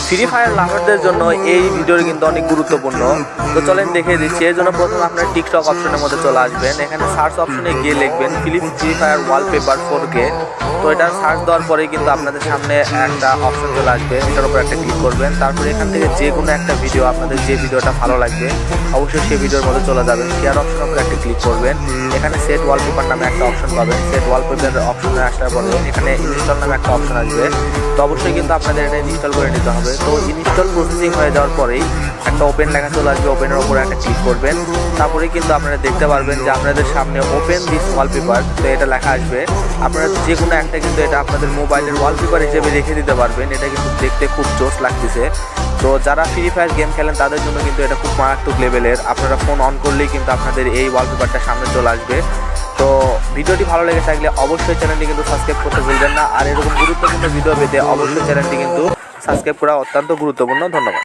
Free fire লাভারদের জন্য এই ভিডিওটি কিন্তু অনেক গুরুত্বপূর্ণ। তো চলেন দেখিয়ে দিচ্ছি। এর জন্য প্রথমে আপনার টিকটক অপশনের মধ্যে চলে আসবেন। এখানে সার্চ অপশনে গিয়ে লিখবেন ফ্রি ফায়ার ওয়ালপেপার 4K। তো এটা সার্চ দেওয়ার পরেই কিন্তু আপনাদের সামনে একটা অপশন চলে আসবে, এটার উপর একটা ক্লিক করবেন। তারপরে এখান থেকে যে কোনো একটা ভিডিও, আপনাদের যে ভিডিওটা ভালো লাগবে অবশ্যই সেই ভিডিওর মধ্যে চলে যাবেন। শেয়ার অপশনের উপর একটা ক্লিক করবেন। এখানে সেট ওয়ালপেপার নামে একটা অপশন পাবেন। সেট ওয়ালপেপার অপশনে আসার পরে এখানে ইনস্টল নামে একটা অপশন আসবে। তো অবশ্যই কিন্তু আপনাদের এটা ইনস্টল করে নিতে হবে। তো ইনস্টল প্রসেসিং হয়ে যাওয়ার পরেই একটা ওপেন লেখা চলে আসবে, ওপেনের উপরে একটা ক্লিক করবেন। তারপরে কিন্তু আপনারা দেখতে পারবেন যে আপনাদের সামনে ওপেন দিস ওয়ালপেপার, তো এটা লেখা আসবে। আপনারা যে কোনো একটা কিন্তু এটা আপনাদের মোবাইলের ওয়ালপেপার হিসেবে রেখে দিতে পারবেন। এটা কিন্তু দেখতে খুব জোস লাগতেছে। তো যারা ফ্রি ফায়ার গেম খেলেন তাদের জন্য কিন্তু এটা খুব মারাত্মক লেভেলের। আপনারা ফোন অন করলেই কিন্তু আপনাদের এই ওয়ালপেপারটা সামনে চলে আসবে। তো ভিডিওটি ভালো লেগে থাকলে অবশ্যই চ্যানেলটি কিন্তু সাবস্ক্রাইব করতে ভুলবেন না। আর এরকম গুরুত্বপূর্ণ ভিডিও পেতে অবশ্যই চ্যানেলটি কিন্তু সাবস্ক্রাইব করা অত্যন্ত গুরুত্বপূর্ণ। ধন্যবাদ।